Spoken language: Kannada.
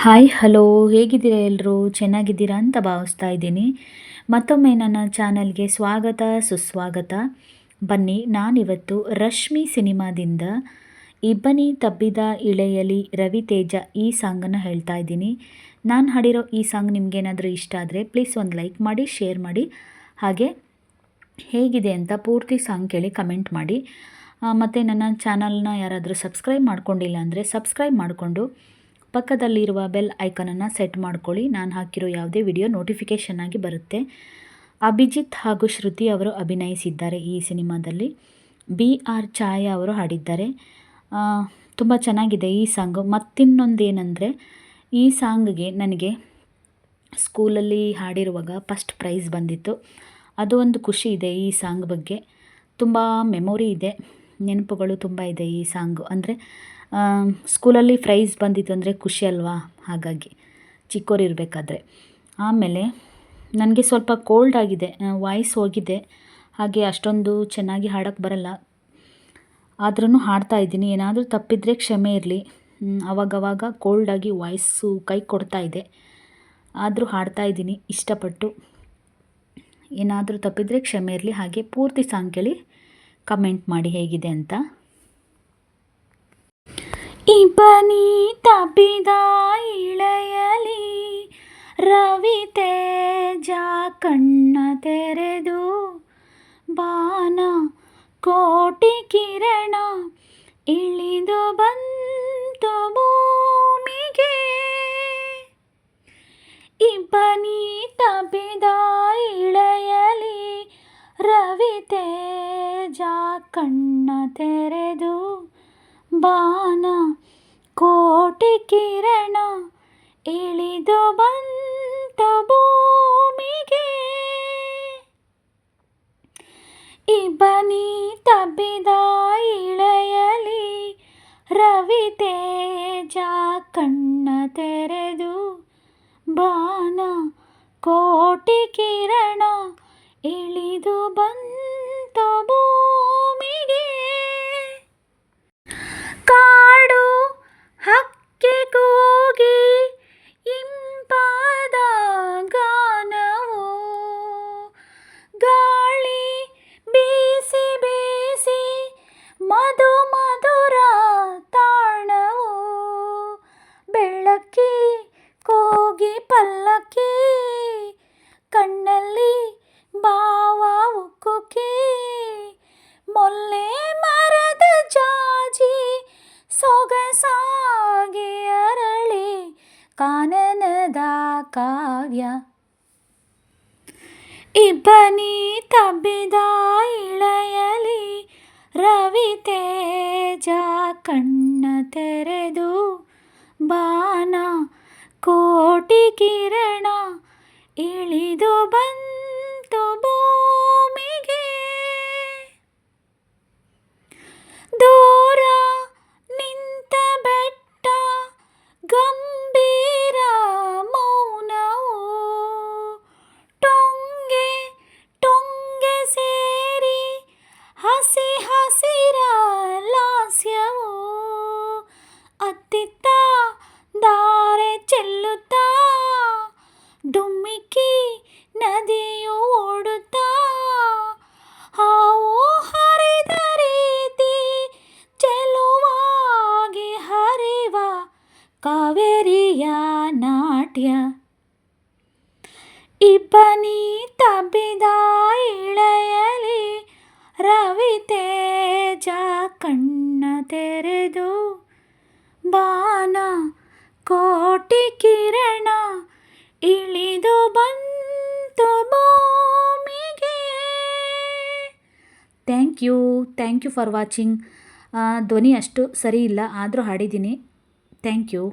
ಹಾಯ್ ಹಲೋ ಹೇಗಿದ್ದೀರಾ ಎಲ್ಲರೂ ಚೆನ್ನಾಗಿದ್ದೀರಾ ಅಂತ ಭಾವಿಸ್ತಾ ಇದ್ದೀನಿ. ಮತ್ತೊಮ್ಮೆ ನನ್ನ ಚಾನಲ್ಗೆ ಸ್ವಾಗತ ಸುಸ್ವಾಗತ. ಬನ್ನಿ ನಾನಿವತ್ತು ರಶ್ಮಿ ಸಿನಿಮಾದಿಂದ ಇಬ್ಬನಿ ತಬ್ಬಿದ ಇಳೆಯಲಿ ರವಿತೇಜ ಈ ಸಾಂಗನ್ನು ಹೇಳ್ತಾ ಇದ್ದೀನಿ. ನಾನು ಹಾಡಿರೋ ಈ ಸಾಂಗ್ ನಿಮಗೇನಾದರೂ ಇಷ್ಟ ಆದರೆ ಪ್ಲೀಸ್ ಒಂದು ಲೈಕ್ ಮಾಡಿ, ಶೇರ್ ಮಾಡಿ, ಹಾಗೆ ಹೇಗಿದೆ ಅಂತ ಪೂರ್ತಿ ಸಾಂಗ್ ಕೇಳಿ ಕಮೆಂಟ್ ಮಾಡಿ. ಮತ್ತು ನನ್ನ ಚಾನಲ್ನ ಯಾರಾದರೂ ಸಬ್ಸ್ಕ್ರೈಬ್ ಮಾಡ್ಕೊಂಡಿಲ್ಲ ಅಂದರೆ ಸಬ್ಸ್ಕ್ರೈಬ್ ಮಾಡಿಕೊಂಡು ಪಕ್ಕದಲ್ಲಿರುವ ಬೆಲ್ ಐಕನನ್ನು ಸೆಟ್ ಮಾಡ್ಕೊಳ್ಳಿ. ನಾನು ಹಾಕಿರೋ ಯಾವುದೇ ವಿಡಿಯೋ ನೋಟಿಫಿಕೇಷನ್ ಆಗಿ ಬರುತ್ತೆ. ಅಭಿಜಿತ್ ಹಾಗೂ ಶ್ರುತಿ ಅವರು ಅಭಿನಯಿಸಿದ್ದಾರೆ ಈ ಸಿನಿಮಾದಲ್ಲಿ. BR ಛಾಯಾ ಅವರು ಹಾಡಿದ್ದಾರೆ. ತುಂಬ ಚೆನ್ನಾಗಿದೆ ಈ ಸಾಂಗು. ಮತ್ತಿನ್ನೊಂದೇನೆಂದರೆ ಈ ಸಾಂಗ್ಗೆ ನನಗೆ ಸ್ಕೂಲಲ್ಲಿ ಹಾಡಿರುವಾಗ ಫಸ್ಟ್ ಪ್ರೈಸ್ ಬಂದಿತ್ತು. ಅದು ಒಂದು ಖುಷಿ ಇದೆ ಈ ಸಾಂಗ್ ಬಗ್ಗೆ. ತುಂಬ ಮೆಮೊರಿ ಇದೆ, ನೆನಪುಗಳು ತುಂಬ ಇದೆ ಈ ಸಾಂಗು. ಅಂದರೆ ಸ್ಕೂಲಲ್ಲಿ ಪ್ರೈಸ್ ಬಂದಿತ್ತು ಅಂದರೆ ಖುಷಿ ಅಲ್ವಾ, ಹಾಗಾಗಿ ಚಿಕ್ಕವರಿರಬೇಕಾದ್ರೆ. ಆಮೇಲೆ ನನಗೆ ಸ್ವಲ್ಪ ಕೋಲ್ಡ್ ಆಗಿದೆ, ವಾಯ್ಸ್ ಹೋಗಿದೆ, ಹಾಗೆ ಅಷ್ಟೊಂದು ಚೆನ್ನಾಗಿ ಹಾಡೋಕ್ಕೆ ಬರಲ್ಲ. ಆದ್ರೂ ಹಾಡ್ತಾಯಿದ್ದೀನಿ. ಏನಾದರೂ ತಪ್ಪಿದರೆ ಕ್ಷಮೆ ಇರಲಿ. ಅವಾಗವಾಗ ಕೋಲ್ಡಾಗಿ ವಾಯ್ಸು ಕೈ ಕೊಡ್ತಾ ಇದೆ, ಆದರೂ ಹಾಡ್ತಾಯಿದ್ದೀನಿ ಇಷ್ಟಪಟ್ಟು. ಏನಾದರೂ ತಪ್ಪಿದರೆ ಕ್ಷಮೆ ಇರಲಿ. ಹಾಗೆ ಪೂರ್ತಿ ಸಾಂಗ್ ಕೇಳಿ ಕಮೆಂಟ್ ಮಾಡಿ ಹೇಗಿದೆ ಅಂತ. ಇಬ್ಬನಿ ತಬ್ಬಿದ ಇಳೆಯಲಿ ರವಿತೇಜ ಕಣ್ಣ ತೆರೆದು ಬಾನ ಕೋಟಿ ಕಿರಣ ಇಳಿದು ಬಂತು ಭೂಮಿಗೆ. ಇಬ್ಬನಿ ತಬ್ಬಿದ ಇಳೆಯಲಿ ರವಿತೇಜ ಕಣ್ಣ ತೆರೆದು ಬಾನ ಕೋಟಿ ಕಿರಣ ಇಳಿದು ಬಂತು ಭೂಮಿಗೆ. ಇಬ್ಬನಿ ತಬ್ಬಿದ ಇಳೆಯಲಿ ರವಿತೇಜ ಕಣ್ಣ ತೆರೆದು ಬಾನ ಕೋಟಿ ಕಿರಣ ಇಳಿದು ಬಂತು ಭೂಮಿಗೆ. ಕಾಡು ಹಕ್ಕಿ ಕೂಗಿ ಇಂಪಾದ ಗಾನವು, ಗಾಳಿ ಬೀಸಿ ಬೀಸಿ ಮಧು ಮಧುರ ತಾಣವು, ಬೆಳಕಿ ಕೂಗಿ ಪಲ್ಲಕ್ಕಿ ಕಣ್ಣಲ್ಲಿ ಭಾವ ಉಕ್ಕುಕಿ, ಮೊಲ್ಲೆ ಮರದ ಜಾಜಿ ಸೊಗಸಾಗಿ ಅರಳಿ ಕಾನನದ ಕಾವ್ಯ. ಇಬ್ಬನಿ ತಬ್ಬಿದ ಇಳೆಯಲಿ ರವಿತೇಜ ಕಣ್ಣ ತೆರೆದು ಬಾನ ಕೋಟಿ ಕಿರಣ ಇಳಿದು ಬಂತು ಭೂಮಿಗೆ. ದೂರ ನಿಂತ ಬೆಟ್ಟ ಗಂಭೀರ ಮೌನವು, ಟೊಂಗೆ ಟೊಂಗೆ ಸೇರಿ ಹಸಿ ಹಸಿರ ಲಾಸ್ಯವು, ಅತ್ತಿತ್ತ ಧಾರೆ ಚೆಲ್ಲುತ್ತಾ ಡುಮ್ಮಿಕ್ಕಿ ನದಿಯು ಓಡುತ್ತಾ, ಹಾವು ಹರಿದ ರೀತಿ ಚೆಲುವಾಗಿ ಹರಿವ ಕಾವೇರಿಯ ನಾಟ್ಯ. ಇಬ್ಬನಿ ತಬ್ಬಿದ ಇಳೆಯಲಿ ರವಿತೇಜ ಕಣ್ಣ ತೆರೆದು ಬಾನ ಕೋಟಿ ಕಿರಣ ಇಳಿದು ಬಂತು ಭೂಮಿಗೆ. Thank you for watching. ಧ್ವನಿ ಅಷ್ಟು ಸರಿ ಇಲ್ಲ, ಆದರೂ ಹಾಡಿದ್ದೀನಿ. Thank you.